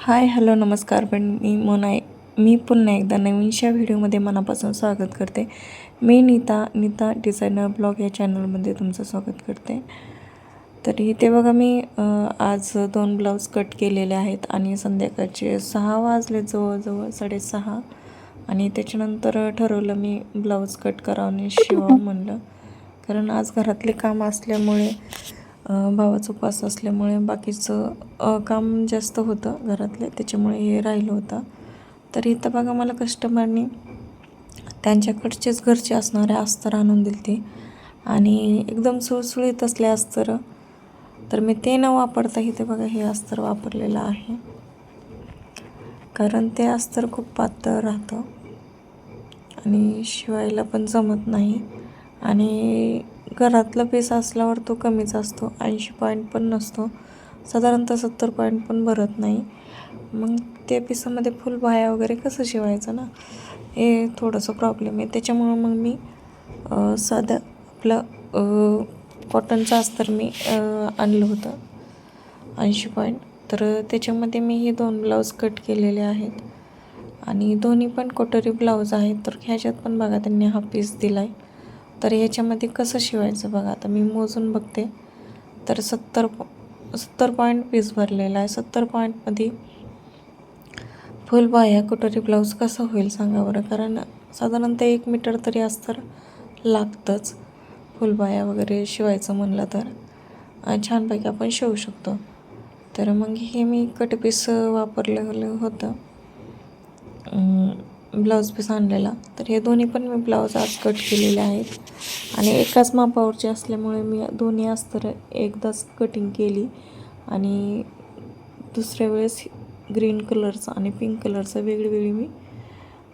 Hi hello नमस्कार मी पुन्हा एकदा नवीनशा व्हिडिओमध्ये मनापासून स्वागत करते. मी नीता डिझायनर ब्लॉग या चॅनलमध्ये तुमचं स्वागत करते. तर इथे बघा मी आज 2 ब्लाऊज कट केलेले आहेत आणि संध्याकाळचे 6 वाजले, जवळजवळ 6:30. आणि त्याच्यानंतर ठरवलं मी ब्लाऊज कट करावं आणि शिवावं म्हणलं, कारण आज घरातले काम असल्यामुळे भावाचा उपवास असल्यामुळे बाकीचं काम जास्त होतं घरातले, त्याच्यामुळे हे राहिलं होतं. तर इथं बघा मला कस्टमरनी त्यांच्याकडचेच घरचे असणारे अस्तर आणून दिले आणि एकदम सुळसुळीत असले अस्तर. तर मी ते न वापरता इथे बघा हे अस्तर वापरलेलं आहे, कारण ते अस्तर खूप पातळ राहतं आणि शिवायला पण जमत नाही. आणि घरातला पीस असल्यावर तो कमीच असतो, 80 पॉईंट पण नसतो, साधारणतः 70 पॉईंट पण भरत नाही. मग त्या पिसामध्ये फुलबाह्या वगैरे कसं शिवायचं ना, हे थोडंसं प्रॉब्लेम आहे. त्याच्यामुळं मग मी साधं आपलं कॉटनचं अस्तर मी आणलं होतं 80 पॉईंट. तर त्याच्यामध्ये मी हे 2 ब्लाऊज कट केलेले आहेत आणि दोन्ही पण कटोरी ब्लाऊज आहेत. तर ह्याच्यात पण बघा त्यांनी हा पीस दिला आहे. तर ह्याच्यामध्ये कसं शिवायचं बघा, आता मी मोजून बघते. तर 70 पॉईंट पीस भरलेला आहे. 70 पॉईंटमध्ये फुलबाह्या कटोरी ब्लाऊज कसं होईल सांगा बरं, कारण साधारणतः 1 मीटर तरी अस्तर लागतंच फुलबाह्या वगैरे शिवायचं म्हणलं तर छानपैकी आपण शिवू शकतो. तर मग हे मी कट पीस वापरलेलं होतं, ब्लाऊज पीस आणलेला. तर हे दोन्ही पण मी ब्लाऊज आज कट केलेले आहेत आणि एकाच मापावरचे असल्यामुळे मी दोन्ही अस्तर एकदाच कटिंग केली आणि दुसऱ्या वेळेस ग्रीन कलरचा आणि पिंक कलरचा वेगळी मी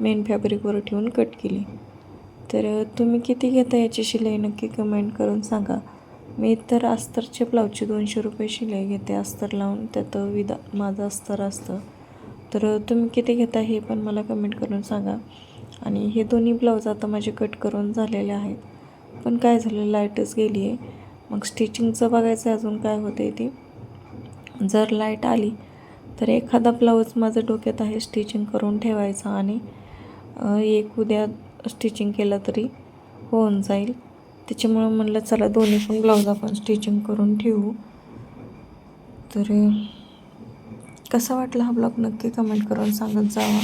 मेन फॅब्रिकवर ठेवून कट केली. तर तुम्ही किती घेता याची शिलाई नक्की कमेंट करून सांगा. मी तर अस्तरचे ब्लाऊजचे 200 रुपये शिलाई घेते, अस्तर लावून त्यात माझं अस्तर असतं. तर तुम्ही किती घेता हे पण मला कमेंट करून सांगा. आणि हे दोन्ही ब्लाऊज आता माझे कट करून झालेले आहेत, पण काय झालं लाईटच गेली आहे. मग स्टिचिंगचं बघायचं आहे अजून काय होतं आहे ते. जर लाईट आली तर एखादा ब्लाऊज माझं डोक्यात आहे स्टिचिंग करून ठेवायचा आणि एक उद्या स्टिचिंग केलं तरी होऊन जाईल. त्याच्यामुळं म्हणलं चला दोन्ही पण ब्लाऊज आपण स्टिचिंग करून ठेवू. तर कसा वाटला हा ब्लॉग नक्की कमेंट करून सांगत जावा.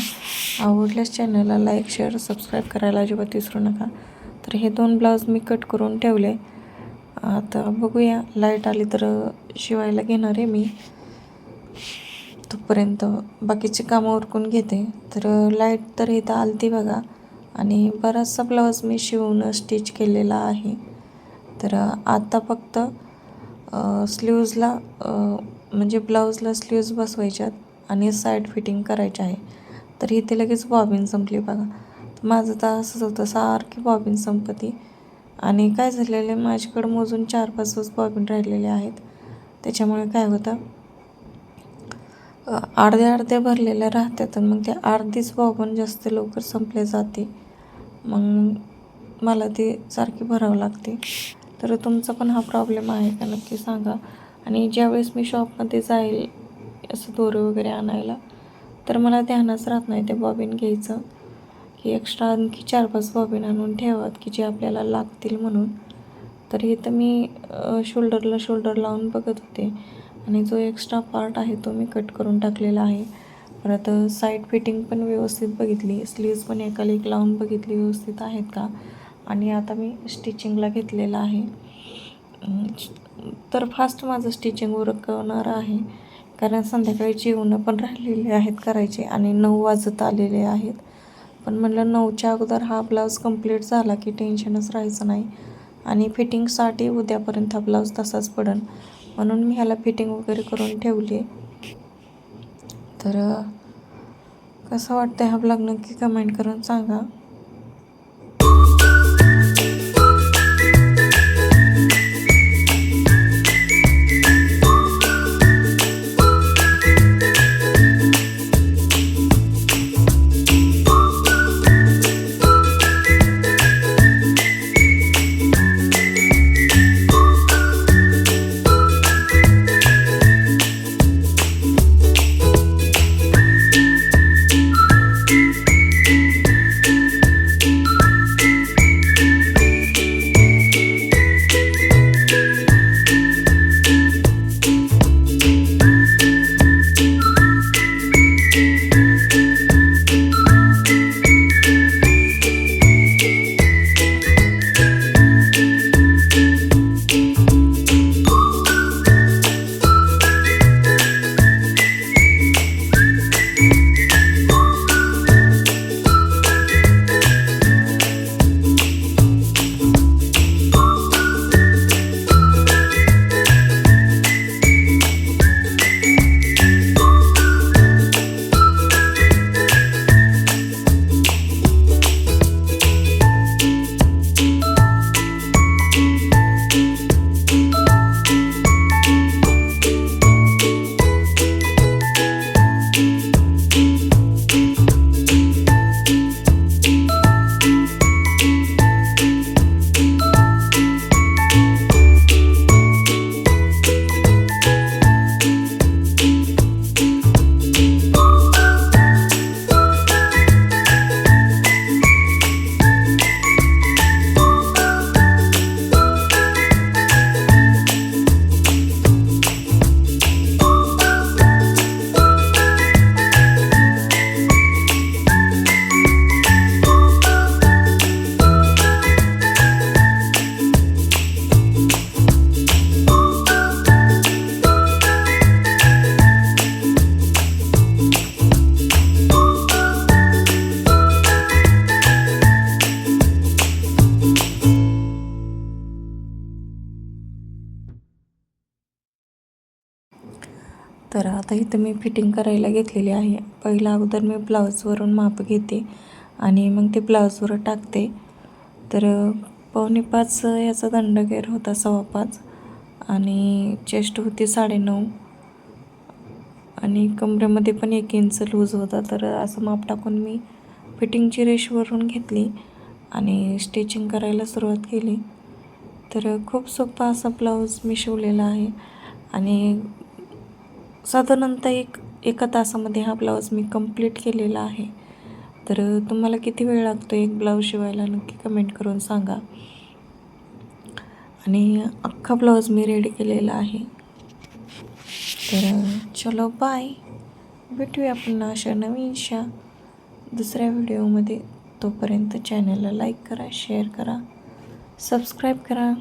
आवडल्यास चॅनलला लाईक शेअर सबस्क्राईब करायला अजिबात विसरू नका. तर हे 2 ब्लाऊज मी कट करून ठेवले. आता बघूया, लाईट आली तर शिवायला घेणार आहे मी, तोपर्यंत बाकीचे कामं उरकून घेते. तर लाईट तर इथं आलती बघा आणि बराचसा ब्लाऊज मी शिवून स्टिच केलेला आहे. तर आता फक्त स्लीव्जला म्हणजे ब्लाऊजला स्लीव्ज बसवायच्यात आणि साईड फिटिंग करायची आहे. तर इथे लगेच बॉबिन संपली बघा. माझं तर असंच होतं, सारखी बॉबिन संपती. आणि काय झालेलं आहे, माझ्याकडं मोजून 4-5 बॉबिन राहिलेले आहेत. त्याच्यामुळे काय होतं, अर्ध्या भरलेल्या राहतात आणि मग ते अर्धीच बॉबिन जास्त लवकर संपले जाते. मग मला ते सारखी भरावं लागते. तर तुमचा पण हा प्रॉब्लेम आहे का नक्की सांगा. आणि ज्यावेळेस मी शॉपमध्ये जाईल असं दोरे वगैरे आणायला, तर मला ध्यानच राहत नाही ते बॉबिन घ्यायचं, की एक्स्ट्रा आणखी 4-5 बॉबिन आणून ठेवात की जे आपल्याला लागतील म्हणून. तर इथं मी शोल्डरला शोल्डर लावून बघत होते आणि जो एक्स्ट्रा पार्ट आहे तो मी कट करून टाकलेला आहे. परत साईड फिटिंग पण व्यवस्थित बघितली, स्लीव्ज पण एकाला एक लावून बघितली व्यवस्थित आहेत का. आणि आता मी स्टिचिंगला घेतलेलं आहे. तर फास्ट माझं स्टिचिंग उरकवणार आहे, कारण संध्याकाळी जेवणं पण राहिलेले आहेत करायचे आणि 9 वाजत आलेले आहेत. पण म्हटलं 9च्या अगोदर हा ब्लाऊज कंप्लीट झाला की टेन्शनच राहायचं नाही. आणि फिटिंगसाठी उद्यापर्यंत हा ब्लाऊज तसाच पडेल, म्हणून मी ह्याला फिटिंग वगैरे करून ठेवली. तर कसं वाटतं हा ब्लॉग नक्की कमेंट करून सांगा. आता इथं मी फिटिंग करायला घेतलेली आहे. पहिला अगोदर मी ब्लाऊजवरून माप घेते आणि मग ते ब्लाऊजवर टाकते. तर 4.25 याचा दंडगेर होता, 5.25 आणि चेस्ट होती 9.5 आणि कमरेमध्ये पण 1 इंच लूज होता. तर असं माप टाकून मी फिटिंगची रेषवरून घेतली आणि स्टिचिंग करायला सुरुवात केली. तर खूप सोपा असा ब्लाऊज मी शिवलेला आहे आणि साधारणतः एका तासामध्ये हा ब्लाऊज मी कंप्लीट केलेला आहे. तर तुम्हाला किती वेळ लागतो एक ब्लाऊज शिवायला नक्की कमेंट करून सांगा. आणि अख्खा ब्लाऊज मी रेडी केलेला आहे. तर चलो बाय, भेटूया पुन्हा अशा नवीनशा दुसऱ्या व्हिडिओमध्ये. तोपर्यंत चॅनलला लाईक करा, शेअर करा, सबस्क्राईब करा.